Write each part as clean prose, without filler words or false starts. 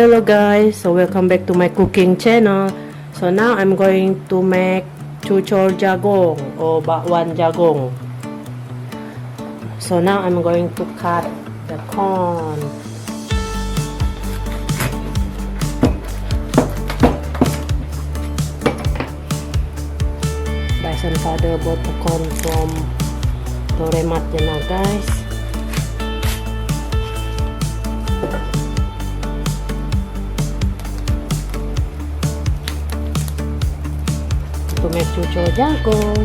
Hello guys, so welcome back to my cooking channel. So now I'm going to make cucur jagung or bakwan jagung. So now I'm going to cut the corn. Rice and father bought the corn from Toremat now guys. To make cucur jagung.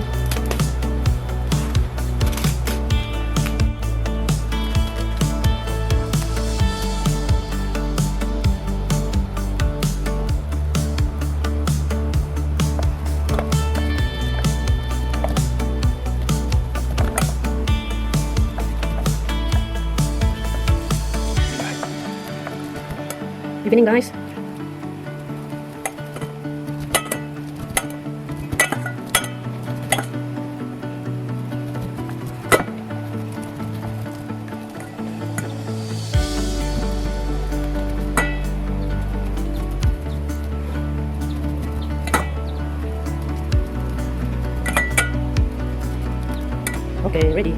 Evening guys. Okay, ready.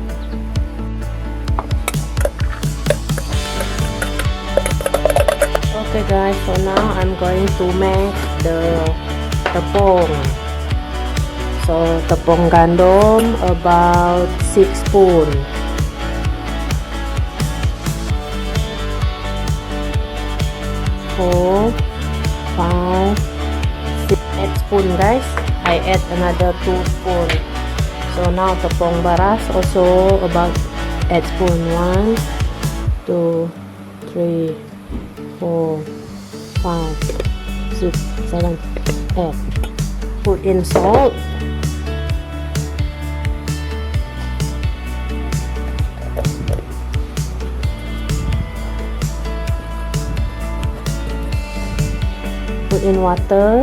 Okay guys, so now I'm going to make the tepung. So tepung gandum about 6 spoon. 4, 5, 6, 8 spoon guys. I add another 2 spoon. So now tepung beras also about 8 spoon. 1, 2, 3, 4, 5, 6, 7, 8. Put in salt. Put in water.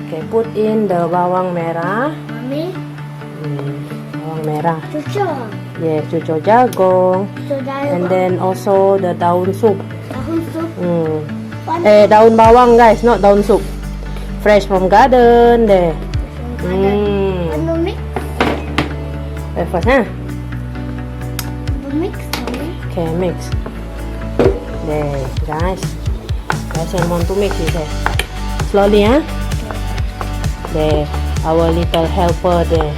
Okay, put in the bawang merah. Mami, Bawang merah. cucur. Yeah, cucur jagung. And then also the daun sup. Tahu sup. Daun bawang guys, not daun sup. Fresh from garden deh. Penuh mix. First, huh? Mix. Mami. Okay, mix. There, guys. Guys, I want to mix it. Slowly, huh? There, our little helper there.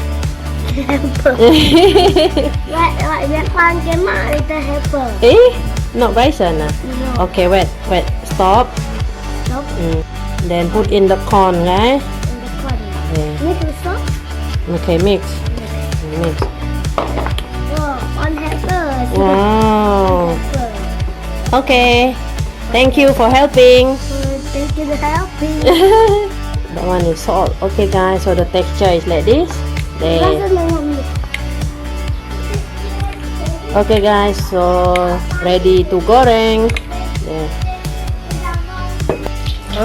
Lại biết khoan cái mạ little helper. Not bison. No. Okay, wait. Stop. Nope. Then put in the corn, guys. In the corn. Yeah. Need to stop. Okay, mix. Oh, on helper. Wow. Helper. Okay. Thank you for helping. Thank you for helping. That one is salt. Okay, guys. So the texture is like this. There. Rasa mau mix. Okay, guys. So ready to goreng. There.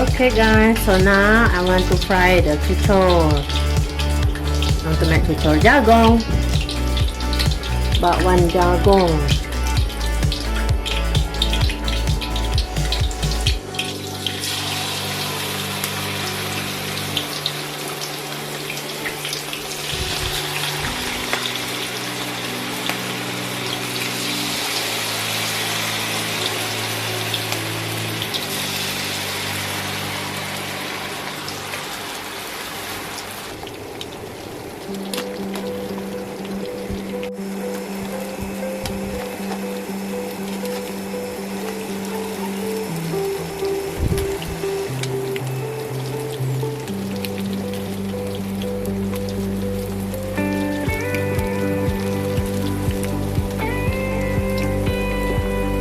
Okay, guys. So now I want to fry the cucur. I want to make cucur jagung. Bakwan jagung.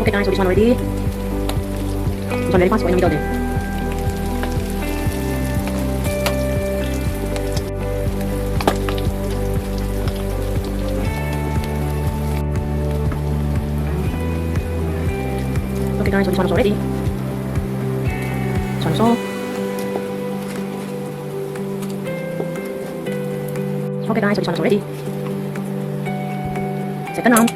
Okay guys, so this one already. This one very fast, so in the middle there. Okay guys, so this one is already. This one So, okay guys, so this one is ready. Second round.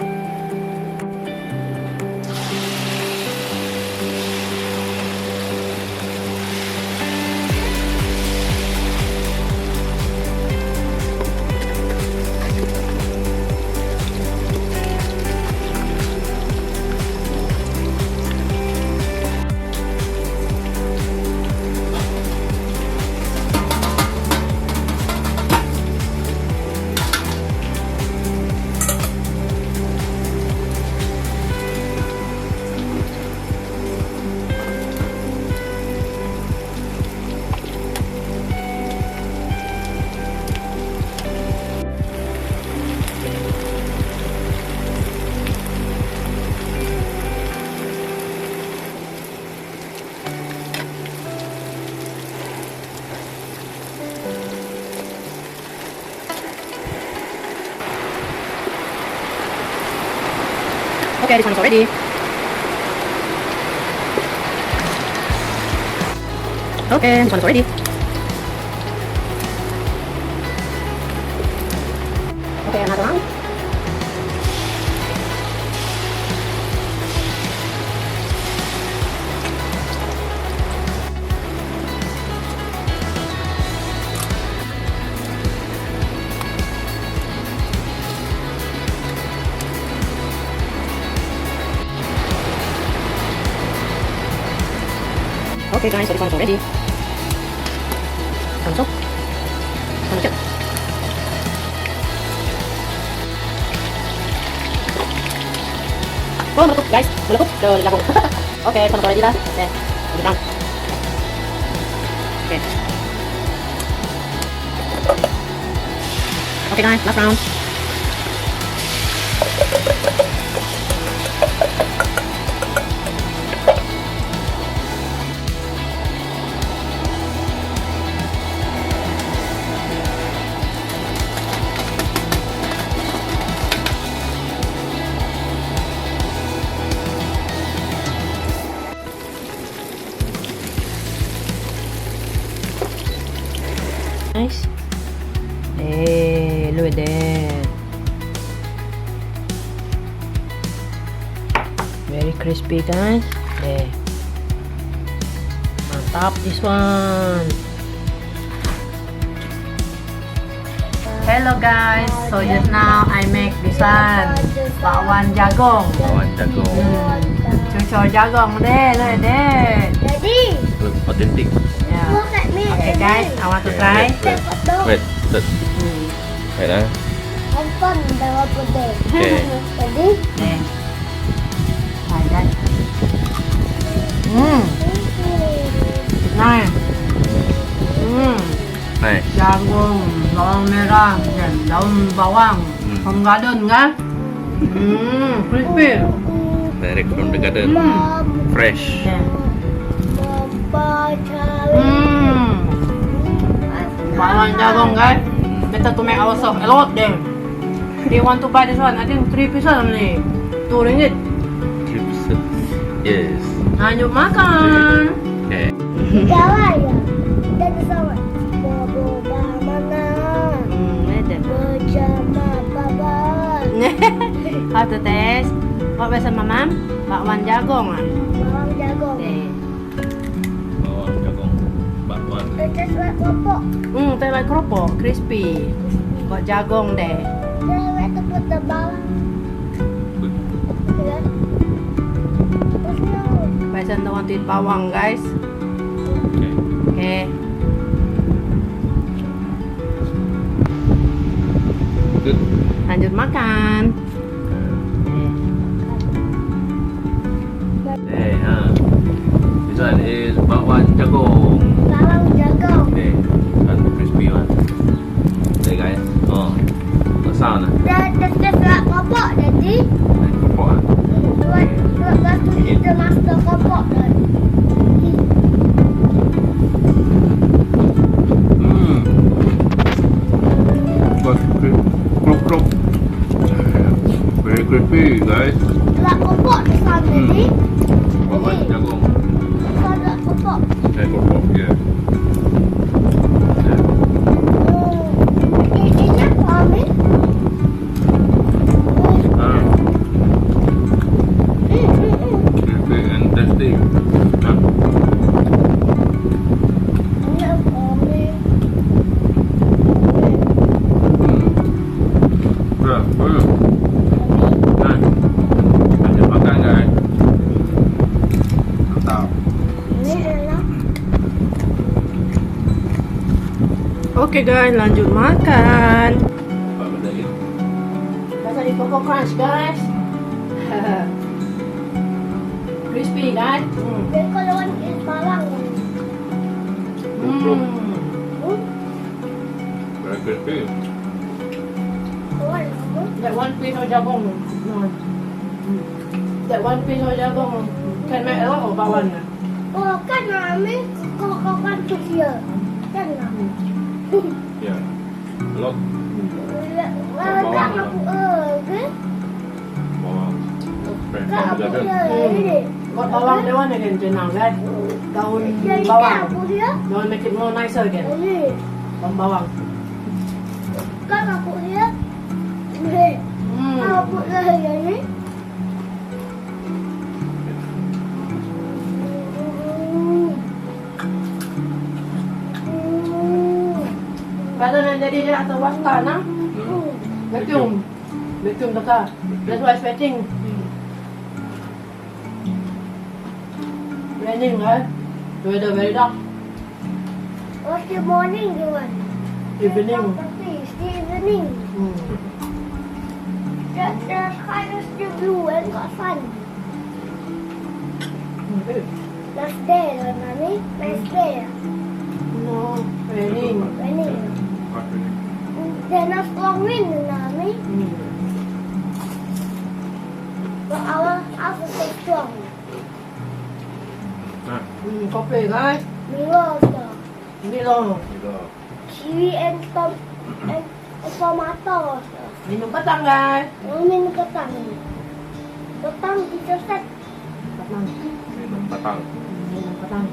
Okay, this one is already. Okay, this one is already. Okay, another round. Okay guys, so this one's already. Thumbs up. Thumbs up. Oh, meletup guys, meletup ke jagung. Okay, this one's already lah. Okay, lebih down. Okay. Okay guys, last round. Nice. Hey, look at that. Very crispy guys. There. Mantap this one. Hello guys. So just now I make this one. Bakwan jagung. Bakwan jagung. Cucur jagung deh, look at that. Daddy, Authentic. Yeah. look at me. Okay guys, I want to try. Wait, wait. Wait ah. Have fun dalam pedai. Okay. Daddy, Nih. Try guys. Nice. Nice. Jagung, bawang merah, dan daun bawang. From garden kan? Crispy. Direct from the garden. Fresh. Yeah. Papa cari. Bawang jagung guys. Better to make ourselves a lot then. If you want to buy this one, I think 3 pieces only. 2 ringgit. Yes. Lanjut makan. Okay. Jalan ya. Daddy sama. Boba mana? Bersama Papa. How to taste? What was mamam? Bakwan jagung ah. Bawang jagung. Bawang jagung. Bakwan. Taste like keropok. Taste like keropok, crispy. Got jagung deh. Then we have to put the bawang. Yeah. Terus now. Person don't want to eat bawang guys. Okay. Okay. Good. Lanjut makan. Hey, this one is bakwan jagung. Bawang jagung. Okay. And crispy one. Okay guys. Oh. The sound ah. That's like keropok, Daddy. Keropok ah. Got to eat the master keropok, Daddy. Got krop. Very crispy guys. Like keropok this one, Daddy. Bakwan jagung. This one like keropok. Okay. ekor pop, ya. Enak Mami. Ah, crispy and tasty. Nah, Enak Mami. udah, Nah, lanjut makan guys. Mantap. Ini enak. Oke guys, lanjut makan. Apa bedain? Rasa di Coco Crunch guys. Crispy kan? Dan kalau is malang. Very crispy. That one piece of jagung. No. That one piece of jagung can make a lot of bawang. Oh kan Mami, kau kan kecil. Kan Mami. Ya, lot Kan aku kan? bawang. Friend, Kan aku jaga. ini. Got bawang that one again jenang kan? Daun Jadi kan bawang. aku dia. You want to make it more nicer again? Ini. Daun bawang. Kan aku dia. Ini. Aku dia ini. Kalau nak jadi dia atau waskan nah? Vacuum. Vacuum dekat. That's why sweating. Raining kan? Weather very dark. What's the morning you want? Evening. It's the evening. The sky is still blue and got sun. Last day, Mami. Last day. No, raining. Raining. Then a strong wind, Mami. But our house is so strong. Nah, Kopi guys. Milo also. Milo. itu. Kiwi and tomato also. Minum petang guys. Minum ketang. Ketang bisa set. Petang. Minum petang. Minum petang.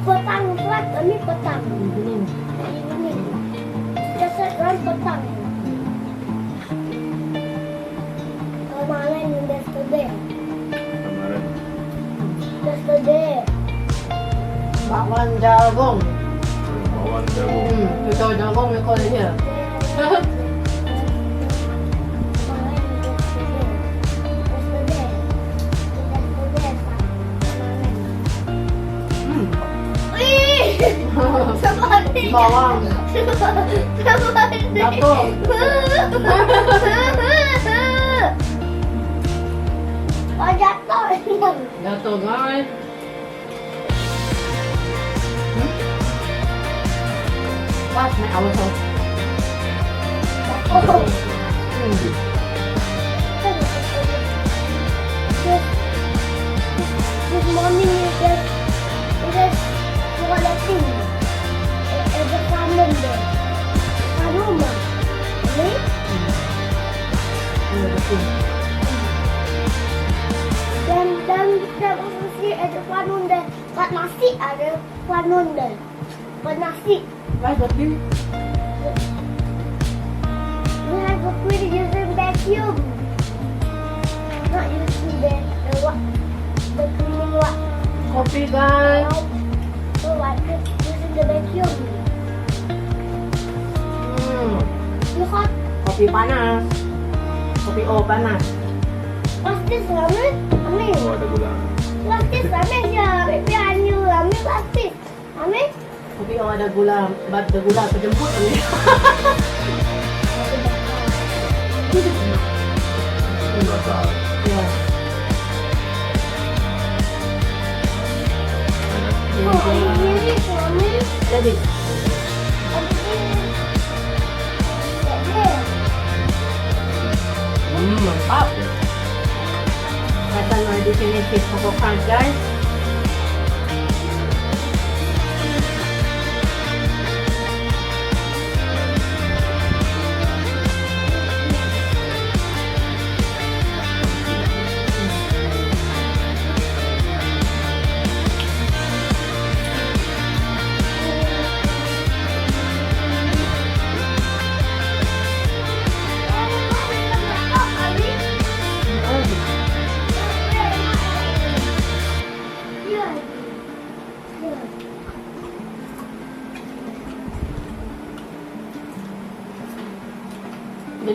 Petang flat, ini petang. Evening. Ini. Bisa set run petang. Kemarin yesterday. Kemarin. Yesterday. Bakwan jagung. Bawang jagung. Kita jagung we call it here. Kemarin yesterday. Yesterday. Yesterday. Kemarin. Wih! Seperti Bawang. Seperti Jatuh. Oh jatuh. Jatuh guys. Pas naik awal so. Oh. This morning it is collecting the salmon there. Aroma. Ini? Dan kita mesti ada panun deh. Kat nasi ada panun deh. Kat nasi. Guys, but this We have to quit using vacuum. Not using the cleaning what? kopi guys. So what? Using the vacuum. You hot? Kopi panas. Kopi O panas. What's this ramen? Ramen. Oh, ada gula. What's this ramen ya? Baby anu ramen what's this? Ramen? Kopi O ada gula, ada gula kejemput ni. Rasa. Ya. Oh, ini ramen. Jadi, mantap. Datang di sini fish Coco Crunch guys.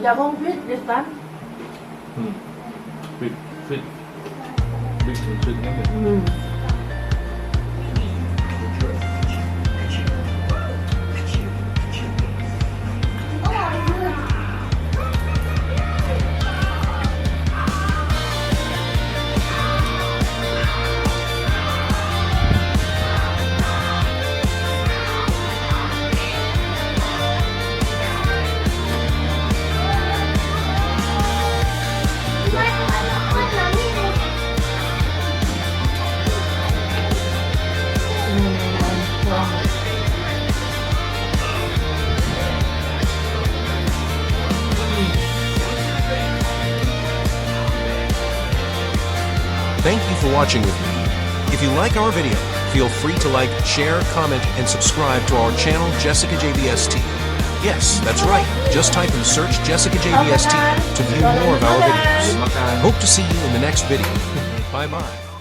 jagung fit this time. Fit, fit. Big fit, Thank you for watching with me. If you like our video, feel free to like, share, comment, and subscribe to our channel, Jessica JBST. Yes, that's right. Just type and search Jessica JBST to view more of our videos. Hope to see you in the next video. Bye-bye.